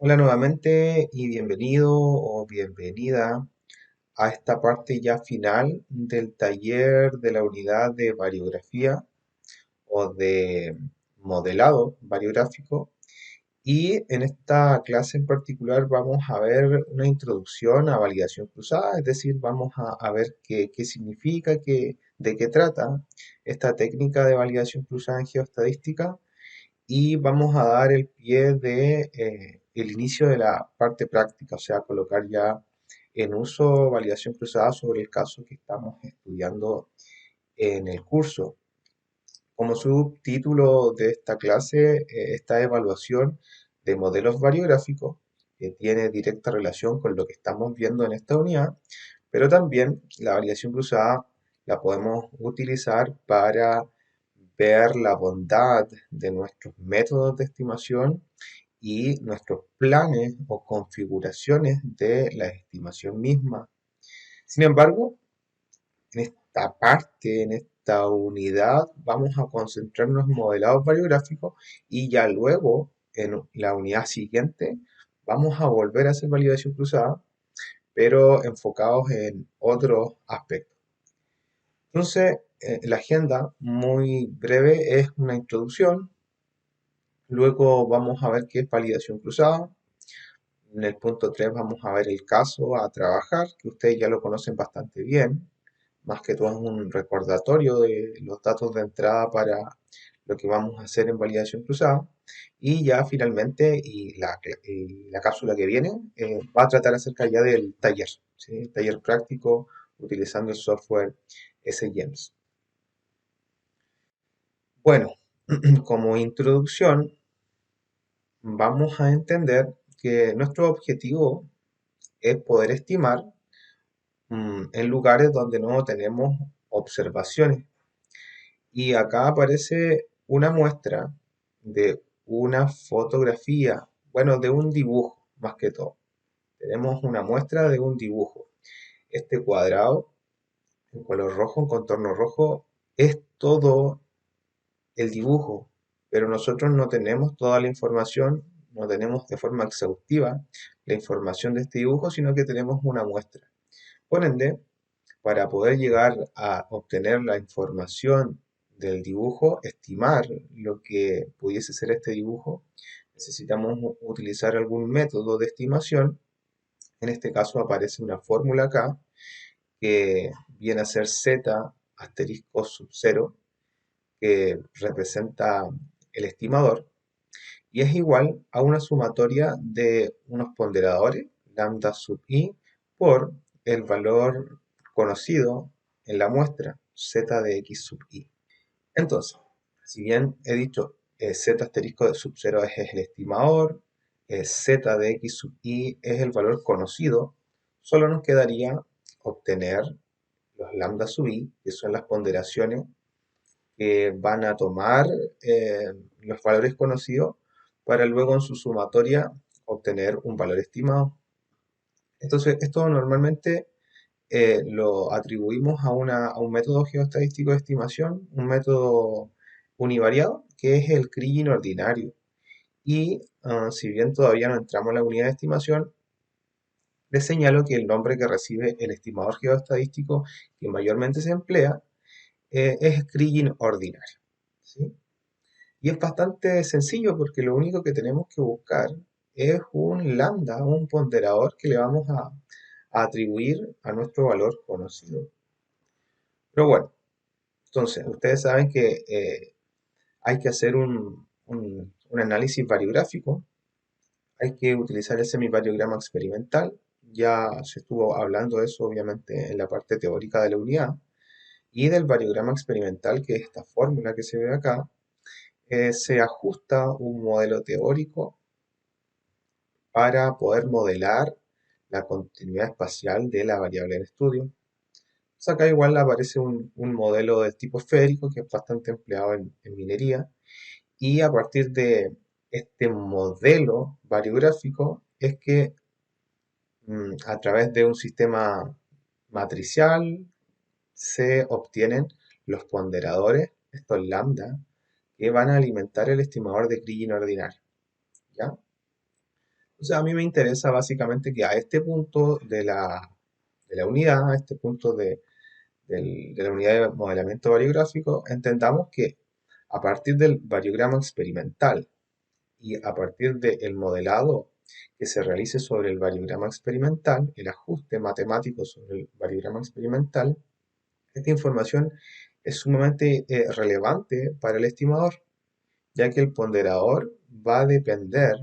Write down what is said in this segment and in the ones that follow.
Hola nuevamente y bienvenido o bienvenida a esta parte ya final del taller de la unidad de variografía o de modelado variográfico. Y en esta clase en particular vamos a ver una introducción a validación cruzada, es decir, vamos a ver qué significa, de qué trata esta técnica de validación cruzada en geoestadística y vamos a dar el pie de el inicio de la parte práctica, o sea, colocar ya en uso validación cruzada sobre el caso que estamos estudiando en el curso. Como subtítulo de esta clase está evaluación de modelos variográficos, que tiene directa relación con lo que estamos viendo en esta unidad, pero también la validación cruzada la podemos utilizar para ver la bondad de nuestros métodos de estimación y nuestros planes o configuraciones de la estimación misma. Sin embargo, en esta parte, en esta unidad, vamos a concentrarnos en modelados variográficos y ya luego, en la unidad siguiente, vamos a volver a hacer validación cruzada, pero enfocados en otros aspectos. Entonces, la agenda muy breve es una introducción. Luego vamos a ver qué es validación cruzada. En el punto 3 vamos a ver el caso a trabajar, que ustedes ya lo conocen bastante bien. Más que todo es un recordatorio de los datos de entrada para lo que vamos a hacer en validación cruzada. Y ya finalmente, y la cápsula que viene, va a tratar acerca ya del taller, ¿sí? Taller práctico utilizando el software SGEMS. Bueno, como introducción, vamos a entender que nuestro objetivo es poder estimar en lugares donde no tenemos observaciones. Y acá aparece una muestra de una fotografía, bueno, de un dibujo, más que todo. Tenemos una muestra de un dibujo. Este cuadrado, en color rojo, en contorno rojo, es todo el dibujo, pero nosotros no tenemos toda la información, no tenemos de forma exhaustiva la información de este dibujo, sino que tenemos una muestra. Por ende, para poder llegar a obtener la información del dibujo, estimar lo que pudiese ser este dibujo, necesitamos utilizar algún método de estimación. En este caso aparece una fórmula acá que viene a ser z asterisco sub 0, que representa el estimador, y es igual a una sumatoria de unos ponderadores, lambda sub i, por el valor conocido en la muestra, z de x sub i. Entonces, si bien he dicho z asterisco de sub 0 es el estimador, z de x sub i es el valor conocido, solo nos quedaría obtener los lambda sub i, que son las ponderaciones que van a tomar los valores conocidos para luego en su sumatoria obtener un valor estimado. Entonces, esto normalmente lo atribuimos a un método geoestadístico de estimación, un método univariado, que es el Kriging ordinario. Y si bien todavía no entramos en la unidad de estimación, les señalo que el nombre que recibe el estimador geoestadístico que mayormente se emplea es Kriging ordinario, ¿sí? Y es bastante sencillo porque lo único que tenemos que buscar es un lambda, un ponderador que le vamos a atribuir a nuestro valor conocido. Pero bueno, entonces ustedes saben que hay que hacer un análisis variográfico, hay que utilizar el semivariograma experimental. Ya se estuvo hablando de eso obviamente en la parte teórica de la unidad. Y del variograma experimental, que es esta fórmula que se ve acá, se ajusta un modelo teórico para poder modelar la continuidad espacial de la variable en estudio. Entonces acá igual aparece un modelo de tipo esférico que es bastante empleado en minería y a partir de este modelo variográfico es que a través de un sistema matricial se obtienen los ponderadores, estos lambda, que van a alimentar el estimador de Kriging ordinario, ¿ya? Entonces a mí me interesa básicamente que a este punto de la unidad, a este punto de la unidad de modelamiento variográfico, entendamos que a partir del variograma experimental y a partir del modelado que se realice sobre el variograma experimental, el ajuste matemático sobre el variograma experimental, esta información es sumamente relevante para el estimador, ya que el ponderador va a depender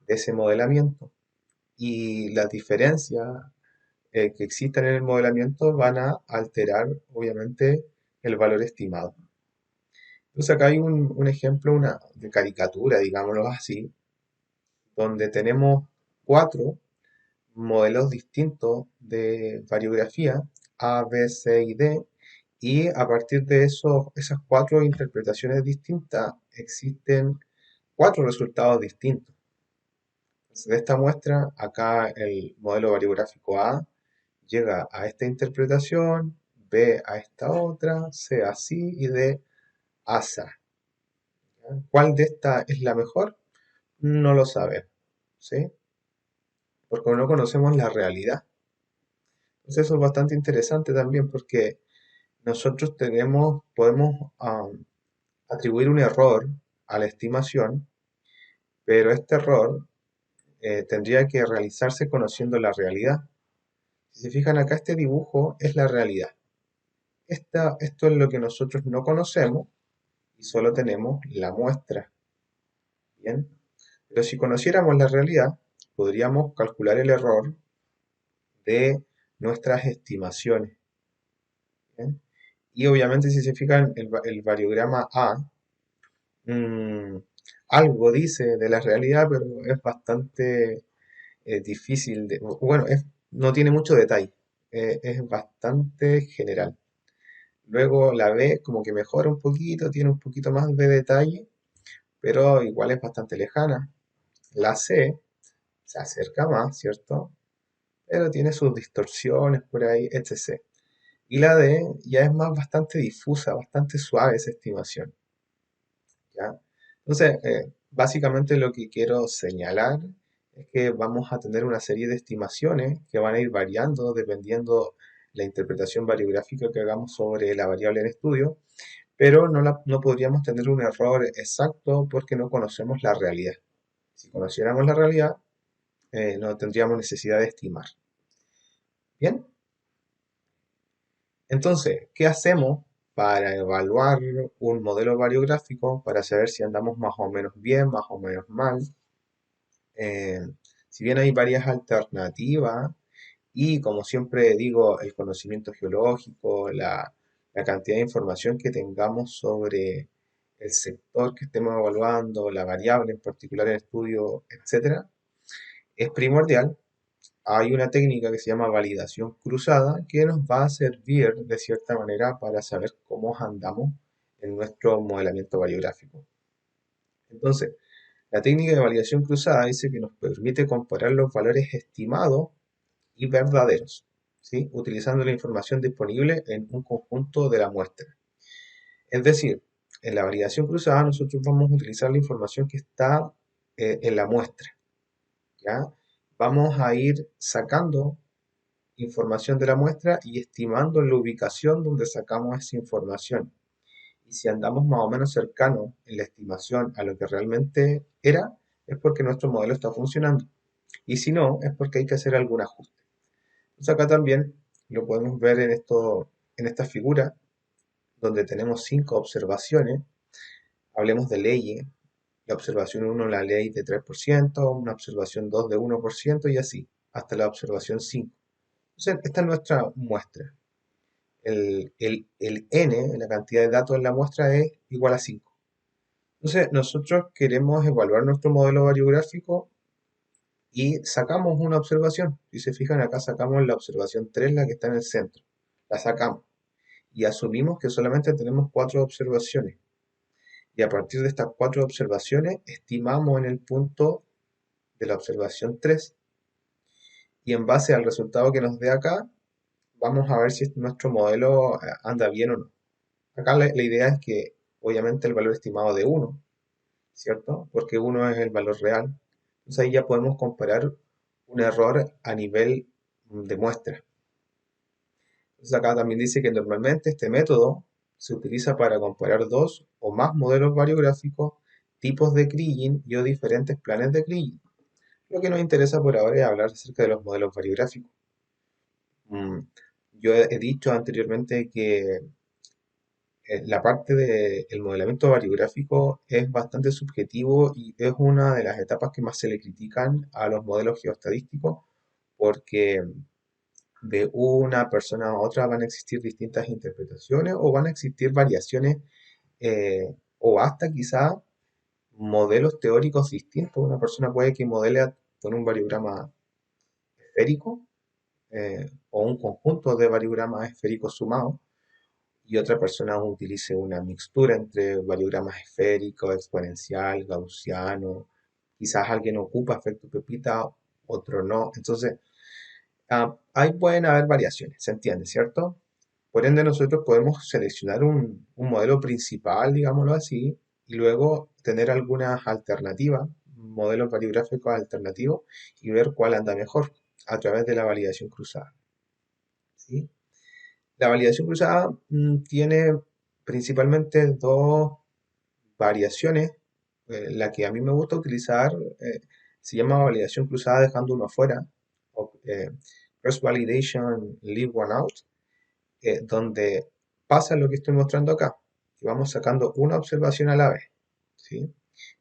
de ese modelamiento y las diferencias que existan en el modelamiento van a alterar, obviamente, el valor estimado. Entonces acá hay un ejemplo de caricatura, digámoslo así, donde tenemos cuatro modelos distintos de variografía, A, B, C y D, y a partir de esas cuatro interpretaciones distintas existen cuatro resultados distintos. Entonces, de esta muestra, acá el modelo variográfico A llega a esta interpretación, B a esta otra, C así y D asa. ¿Cuál de estas es la mejor? No lo sabemos, ¿sí? Porque no conocemos la realidad. Entonces eso es bastante interesante también porque nosotros podemos atribuir un error a la estimación, pero este error tendría que realizarse conociendo la realidad. Si se fijan acá, este dibujo es la realidad. Esto es lo que nosotros no conocemos y solo tenemos la muestra. Bien, pero si conociéramos la realidad, podríamos calcular el error de nuestras estimaciones. ¿Bien? Y obviamente si se fijan, el variograma A mm, algo dice de la realidad, pero es bastante difícil bueno, no tiene mucho detalle, es bastante general. Luego la B como que mejora un poquito, tiene un poquito más de detalle, pero igual es bastante lejana. La C se acerca más, ¿cierto? Pero tiene sus distorsiones por ahí, etc. Y la D ya es más bastante difusa, bastante suave esa estimación, ¿ya? Entonces, básicamente lo que quiero señalar es que vamos a tener una serie de estimaciones que van a ir variando dependiendo la interpretación variográfica que hagamos sobre la variable en estudio, pero no podríamos tener un error exacto porque no conocemos la realidad. Si conociéramos la realidad, no tendríamos necesidad de estimar. Bien, entonces, ¿qué hacemos para evaluar un modelo variográfico para saber si andamos más o menos bien, más o menos mal? Eh, si bien hay varias alternativas y como siempre digo, el conocimiento geológico, la cantidad de información que tengamos sobre el sector que estemos evaluando, la variable en particular en estudio, etcétera, es primordial. Hay una técnica que se llama validación cruzada que nos va a servir de cierta manera para saber cómo andamos en nuestro modelamiento variográfico. Entonces, la técnica de validación cruzada dice que nos permite comparar los valores estimados y verdaderos, ¿sí? Utilizando la información disponible en un conjunto de la muestra. Es decir, en la validación cruzada nosotros vamos a utilizar la información que está en la muestra, ¿ya? Vamos a ir sacando información de la muestra y estimando la ubicación donde sacamos esa información. Y si andamos más o menos cercanos en la estimación a lo que realmente era, es porque nuestro modelo está funcionando. Y si no, es porque hay que hacer algún ajuste. Entonces acá también lo podemos ver en esta figura, donde tenemos 5 observaciones. Hablemos de leyes. La observación 1 la ley de 3%, una observación 2 de 1% y así, hasta la observación 5. Entonces, esta es nuestra muestra. El n, la cantidad de datos en la muestra, es igual a 5. Entonces, nosotros queremos evaluar nuestro modelo variográfico y sacamos una observación. Si se fijan, acá sacamos la observación 3, la que está en el centro. La sacamos y asumimos que solamente tenemos 4 observaciones. Y a partir de estas 4 observaciones, estimamos en el punto de la observación 3. Y en base al resultado que nos dé acá, vamos a ver si nuestro modelo anda bien o no. Acá la idea es que obviamente el valor estimado de 1, ¿cierto? Porque 1 es el valor real. Entonces ahí ya podemos comparar un error a nivel de muestra. Entonces acá también dice que normalmente este método se utiliza para comparar dos o más modelos variográficos, tipos de kriging y o diferentes planes de kriging. Lo que nos interesa por ahora es hablar acerca de los modelos variográficos. Mm, Yo he dicho anteriormente que la parte del modelamiento variográfico es bastante subjetivo y es una de las etapas que más se le critican a los modelos geoestadísticos porque de una persona a otra van a existir distintas interpretaciones o van a existir variaciones o hasta quizá modelos teóricos distintos. Una persona puede que modele con un variograma esférico o un conjunto de variogramas esféricos sumados y otra persona utilice una mixtura entre variogramas esféricos, exponencial, gaussiano. Quizás alguien ocupa efecto Pepita, otro no. Entonces, ahí pueden haber variaciones, ¿se entiende, cierto? Por ende, nosotros podemos seleccionar un modelo principal, digámoslo así, y luego tener algunas alternativas, modelos variográficos alternativos, y ver cuál anda mejor a través de la validación cruzada, ¿sí? La validación cruzada tiene principalmente dos variaciones. La que a mí me gusta utilizar se llama validación cruzada dejando uno afuera, o cross validation leave one out, donde pasa lo que estoy mostrando acá, que vamos sacando una observación a la vez, ¿sí?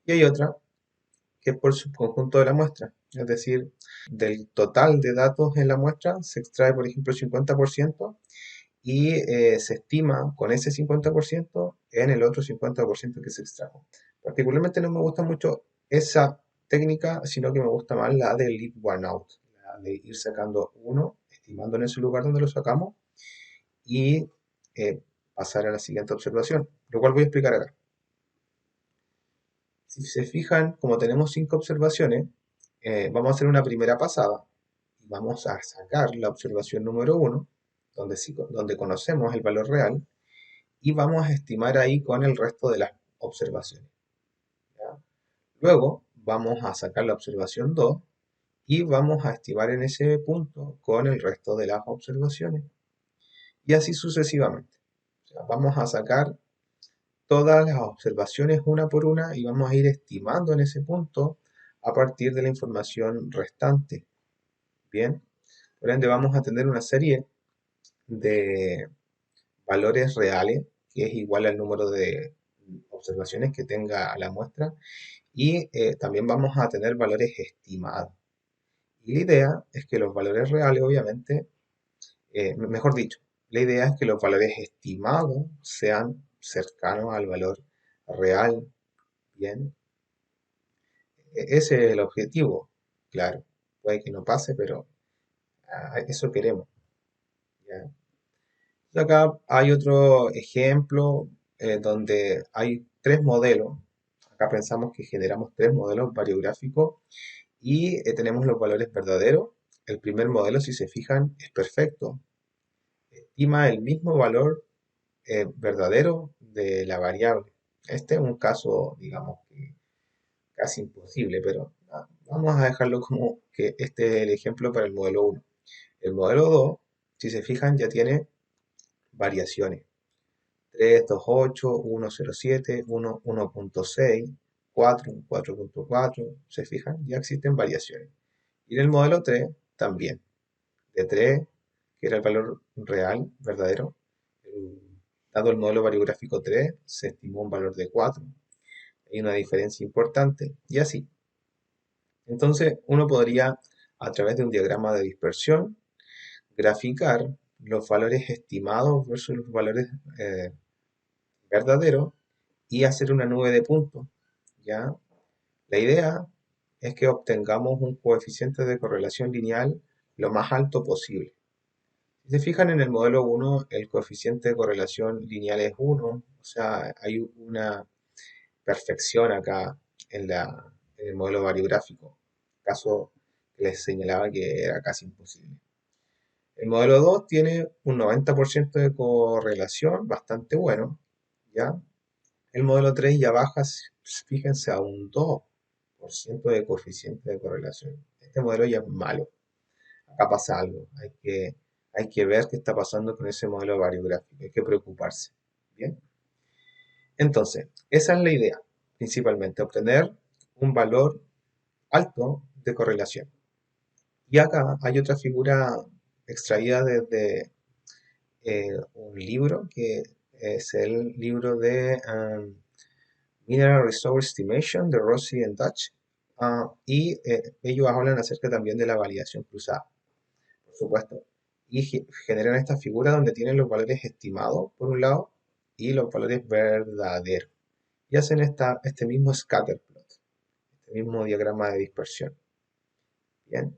Y hay otra que es por subconjunto de la muestra, es decir, del total de datos en la muestra se extrae, por ejemplo, el 50% y se estima con ese 50% en el otro 50% que se extrajo. Particularmente no me gusta mucho esa técnica, sino que me gusta más la de leave one out, la de ir sacando uno, estimando en ese lugar donde lo sacamos y eh, pasar a la siguiente observación, lo cual voy a explicar acá. Si se fijan, como tenemos 5 observaciones, vamos a hacer una primera pasada y vamos a sacar la observación número uno, donde, donde conocemos el valor real, y vamos a estimar ahí con el resto de las observaciones, ¿ya? Luego vamos a sacar la observación 2 y vamos a estimar en ese punto con el resto de las observaciones y así sucesivamente. O sea, vamos a sacar todas las observaciones una por una y vamos a ir estimando en ese punto a partir de la información restante. Bien, por ende vamos a tener una serie de valores reales, que es igual al número de observaciones que tenga la muestra, y también vamos a tener valores estimados. Y la idea es que los valores reales, obviamente, mejor dicho, la idea es que los valores estimados sean cercanos al valor real. Bien, ese es el objetivo, claro. Puede que no pase, pero eso queremos. ¿Ya? Acá hay otro ejemplo donde hay 3 modelos. Acá pensamos que generamos 3 modelos variográficos y tenemos los valores verdaderos. El primer modelo, si se fijan, es perfecto. Estima el mismo valor verdadero de la variable. Este es un caso, digamos, que casi imposible, pero vamos a dejarlo como que este es el ejemplo para el modelo uno. El modelo 2, si se fijan, ya tiene variaciones. 328, 107, 1, 1.6, 4, 4.4, se fijan, ya existen variaciones. Y en el modelo 3 también, de 3, que era el valor real, verdadero, dado el modelo variográfico 3, se estimó un valor de 4. Hay una diferencia importante, y así. Entonces, uno podría, a través de un diagrama de dispersión, graficar los valores estimados versus los valores verdaderos y hacer una nube de puntos, ¿ya? La idea es que obtengamos un coeficiente de correlación lineal lo más alto posible. Si se fijan en el modelo 1, el coeficiente de correlación lineal es 1, o sea, hay una perfección acá en el modelo variográfico, caso que les señalaba que era casi imposible. El modelo 2 tiene un 90% de correlación, bastante bueno, ¿ya? El modelo 3 ya baja, fíjense, a un 2%. de coeficiente de correlación. Este modelo ya es malo. Acá pasa algo. Hay que ver qué está pasando con ese modelo variográfico. Hay que preocuparse. Bien. Entonces, esa es la idea, principalmente, obtener un valor alto de correlación. Y acá hay otra figura extraída desde un libro que es el libro de Mineral Resource Estimation de Rossi and Dutch. Y ellos hablan acerca también de la validación cruzada, por supuesto. Y generan esta figura donde tienen los valores estimados, por un lado, y los valores verdaderos. Y hacen este mismo scatter plot, este mismo diagrama de dispersión. Bien.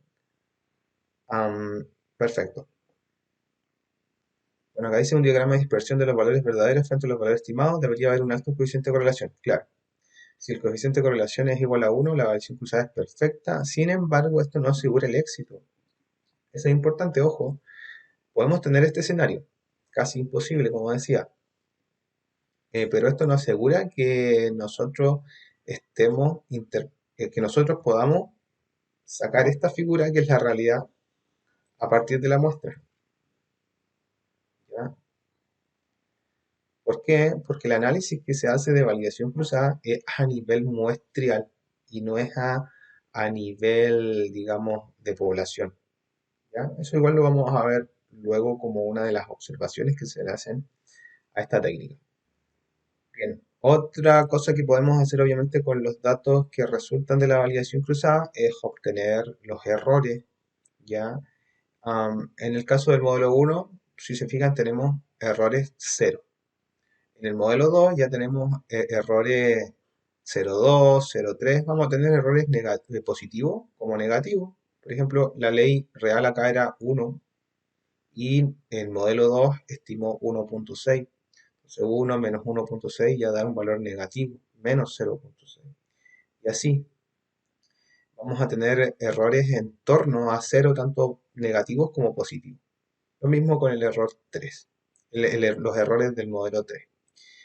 Perfecto. Bueno, acá dice un diagrama de dispersión de los valores verdaderos frente a los valores estimados. Debería haber un alto coeficiente de correlación. Claro, si el coeficiente de correlación es igual a 1, la variación cruzada es perfecta. Sin embargo, esto no asegura el éxito. Eso es importante, ojo. Podemos tener este escenario, casi imposible, como decía. Pero esto no asegura que nosotros que nosotros podamos sacar esta figura que es la realidad a partir de la muestra. ¿Ya? ¿Por qué? Porque el análisis que se hace de validación cruzada es a nivel muestrial y no es a nivel, digamos, de población. ¿Ya? Eso igual lo vamos a ver luego como una de las observaciones que se le hacen a esta técnica. Bien, otra cosa que podemos hacer obviamente con los datos que resultan de la validación cruzada es obtener los errores, ¿ya? En el caso del modelo 1, si se fijan, tenemos errores cero. En el modelo 2 ya tenemos errores 0,2, 0,3. Vamos a tener errores positivos como negativos. Por ejemplo, la ley real acá era 1 y el modelo 2 estimó 1,6. Entonces 1 menos 1,6 ya da un valor negativo, menos 0,6. Y así vamos a tener errores en torno a 0, tanto negativos como positivos. Lo mismo con el error 3, los errores del modelo 3.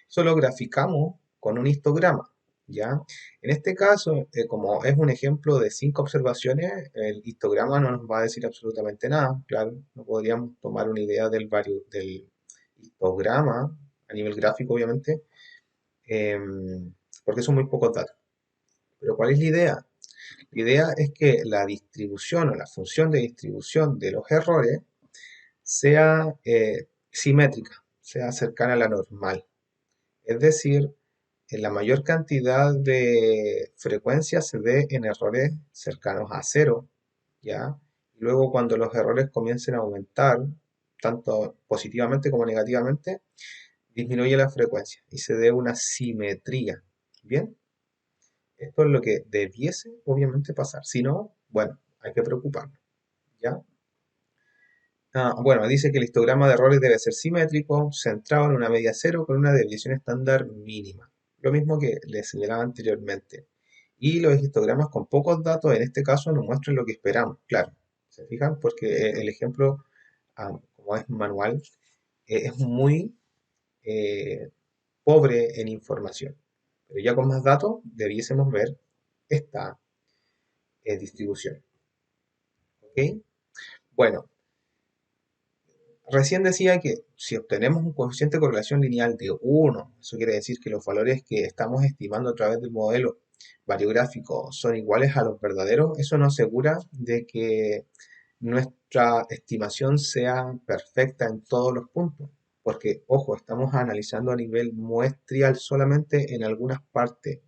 Eso lo graficamos con un histograma, ¿ya? En este caso, como es un ejemplo de 5 observaciones, el histograma no nos va a decir absolutamente nada. Claro, no podríamos tomar una idea del histograma a nivel gráfico, obviamente, porque son muy pocos datos. Pero ¿cuál es la idea? La idea es que la distribución o la función de distribución de los errores sea simétrica, sea cercana a la normal. Es decir, en la mayor cantidad de frecuencias se ve en errores cercanos a cero, ¿ya? Y luego cuando los errores comiencen a aumentar, tanto positivamente como negativamente, disminuye la frecuencia y se dé una simetría. ¿Bien? Esto es lo que debiese obviamente pasar. Si no, bueno, hay que preocuparnos. ¿Ya? Bueno, dice que el histograma de errores debe ser simétrico, centrado en una media cero con una desviación estándar mínima. Lo mismo que les señalaba anteriormente. Y los histogramas con pocos datos, en este caso, nos muestran lo que esperamos. Claro, ¿se fijan? Porque el ejemplo, como es manual, es muy pobre en información. Pero ya con más datos debiésemos ver esta distribución. ¿Ok? Bueno, recién decía que si obtenemos un coeficiente de correlación lineal de 1, eso quiere decir que los valores que estamos estimando a través del modelo variográfico son iguales a los verdaderos, eso nos asegura de que nuestra estimación sea perfecta en todos los puntos. Porque, ojo, estamos analizando a nivel muestrial solamente en algunas partes,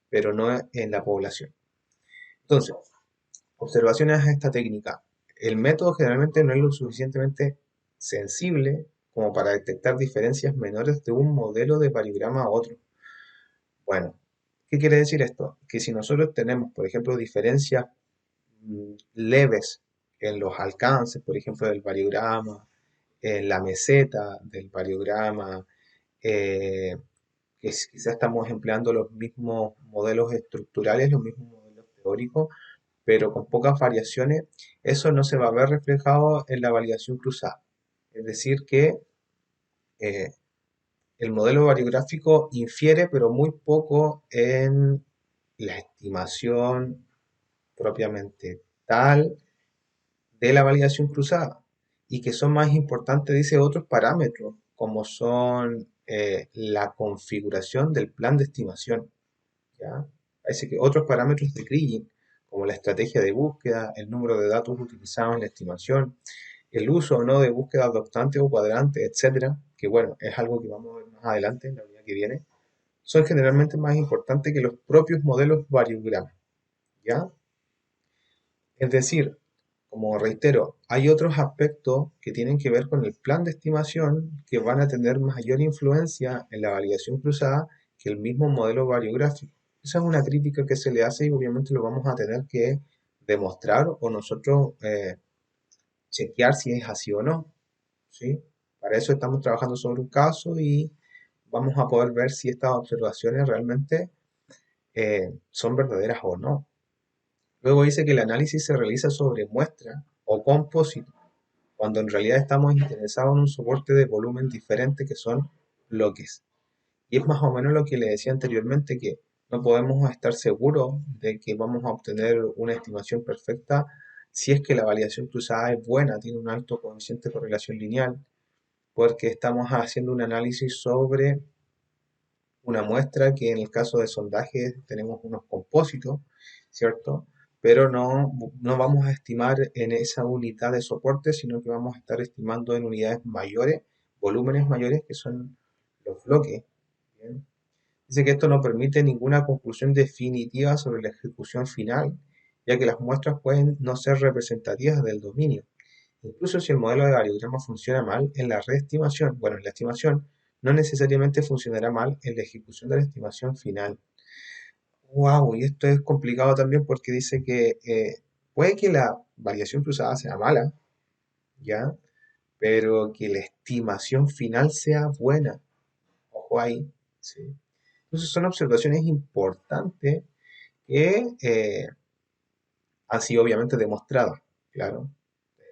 pero no en la población. Entonces, observaciones a esta técnica. El método generalmente no es lo suficientemente sensible como para detectar diferencias menores de un modelo de variograma a otro. Bueno, ¿qué quiere decir esto? Que si nosotros tenemos, por ejemplo, diferencias leves en los alcances, por ejemplo, del variograma, en la meseta del variograma, eh, quizás estamos empleando los mismos modelos estructurales, los mismos modelos teóricos, pero con pocas variaciones, eso no se va a ver reflejado en la validación cruzada. Es decir, que el modelo variográfico infiere, pero muy poco en la estimación propiamente tal de la validación cruzada y que son más importantes, dice, otros parámetros, como son la configuración del plan de estimación. ¿Ya? Parece que otros parámetros de Kriging, como la estrategia de búsqueda, el número de datos utilizados en la estimación, el uso o no de búsqueda adoptante o cuadrante, etcétera, que bueno, es algo que vamos a ver más adelante en la unidad que viene, son generalmente más importantes que los propios modelos variograma. ¿Ya? Es decir, como reitero, hay otros aspectos que tienen que ver con el plan de estimación que van a tener mayor influencia en la validación cruzada que el mismo modelo variográfico. Esa es una crítica que se le hace y obviamente lo vamos a tener que demostrar o nosotros chequear si es así o no. ¿Sí? Para eso estamos trabajando sobre un caso y vamos a poder ver si estas observaciones realmente son verdaderas o no. Luego dice que el análisis se realiza sobre muestra o compósito, cuando en realidad estamos interesados en un soporte de volumen diferente que son bloques. Y es más o menos lo que le decía anteriormente, que no podemos estar seguros de que vamos a obtener una estimación perfecta si es que la validación cruzada es buena, tiene un alto coeficiente de correlación lineal, porque estamos haciendo un análisis sobre una muestra que en el caso de sondaje tenemos unos compósitos, ¿cierto? Pero no vamos a estimar en esa unidad de soporte, sino que vamos a estar estimando en unidades mayores, volúmenes mayores, que son los bloques. ¿Bien? Dice que esto no permite ninguna conclusión definitiva sobre la ejecución final, ya que las muestras pueden no ser representativas del dominio. Incluso si el modelo de variograma funciona mal en la reestimación, bueno, en la estimación, no necesariamente funcionará mal en la ejecución de la estimación final. Wow, y esto es complicado también porque dice que puede que la variación cruzada sea mala, ¿ya? Pero que la estimación final sea buena. Ojo ahí, ¿sí? Entonces son observaciones importantes que han sido obviamente demostradas, claro,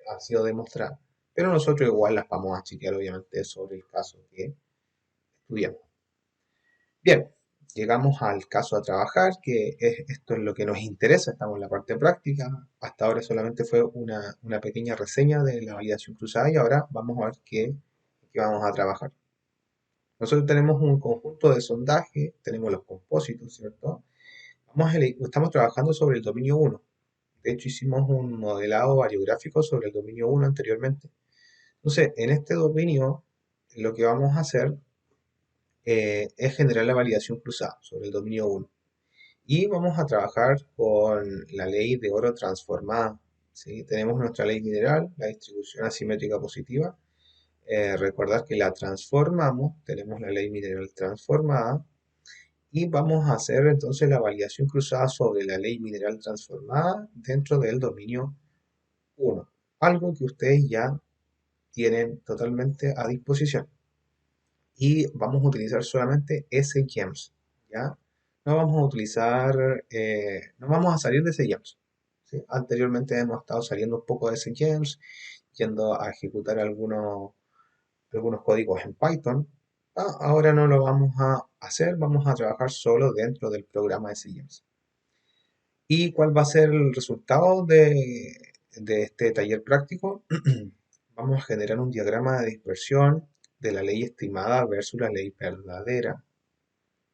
han sido demostradas. Pero nosotros igual las vamos a chequear obviamente sobre el caso que estudiamos. Bien, llegamos al caso a trabajar, que esto es lo que nos interesa, estamos en la parte práctica. Hasta ahora solamente fue una pequeña reseña de la validación cruzada y ahora vamos a ver qué vamos a trabajar. Nosotros tenemos un conjunto de sondaje, tenemos los compósitos, ¿cierto? Estamos trabajando sobre el dominio 1. De hecho, hicimos un modelado variográfico sobre el dominio 1 anteriormente. Entonces, en este dominio, lo que vamos a hacer es generar la validación cruzada sobre el dominio 1. Y vamos a trabajar con la ley de oro transformada. ¿Sí? Tenemos nuestra ley mineral, la distribución asimétrica positiva. Recordar que la transformamos, tenemos la ley mineral transformada. Y vamos a hacer entonces la validación cruzada sobre la ley mineral transformada dentro del dominio 1. Algo que ustedes ya tienen totalmente a disposición. Y vamos a utilizar solamente SGEMS, ¿ya? No vamos a utilizar, no vamos a salir de SGEMS. ¿Sí? Anteriormente hemos estado saliendo un poco de SGEMS, yendo a ejecutar algunos códigos en Python. Ahora no lo vamos a hacer, vamos a trabajar solo dentro del programa SGEMS. ¿Y cuál va a ser el resultado de este taller práctico? Vamos a generar un diagrama de dispersión de la ley estimada versus la ley verdadera.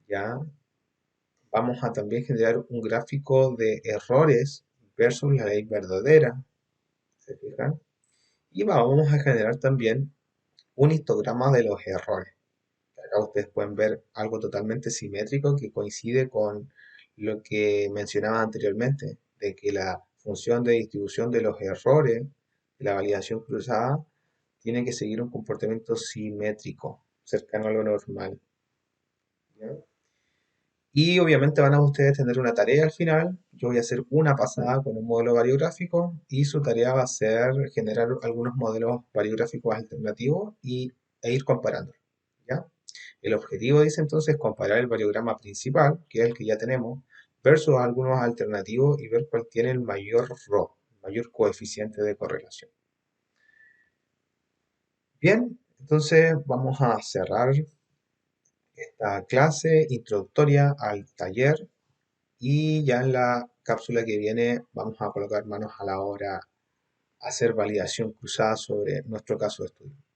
¿Ya? Vamos a también generar un gráfico de errores versus la ley verdadera. ¿Se fijan? Y vamos a generar también un histograma de los errores. Acá ustedes pueden ver algo totalmente simétrico que coincide con lo que mencionaba anteriormente, de que la función de distribución de los errores de la validación cruzada tiene que seguir un comportamiento simétrico, cercano a lo normal. ¿Ya? Y obviamente van a ustedes tener una tarea al final. Yo voy a hacer una pasada con un modelo variográfico y su tarea va a ser generar algunos modelos variográficos alternativos e ir comparando. ¿Ya? El objetivo, dice entonces, es comparar el variograma principal, que es el que ya tenemos, versus algunos alternativos y ver cuál tiene el mayor RO, el mayor coeficiente de correlación. Bien, entonces vamos a cerrar esta clase introductoria al taller. y ya en la cápsula que viene vamos a colocar manos a la obra, a hacer validación cruzada sobre nuestro caso de estudio.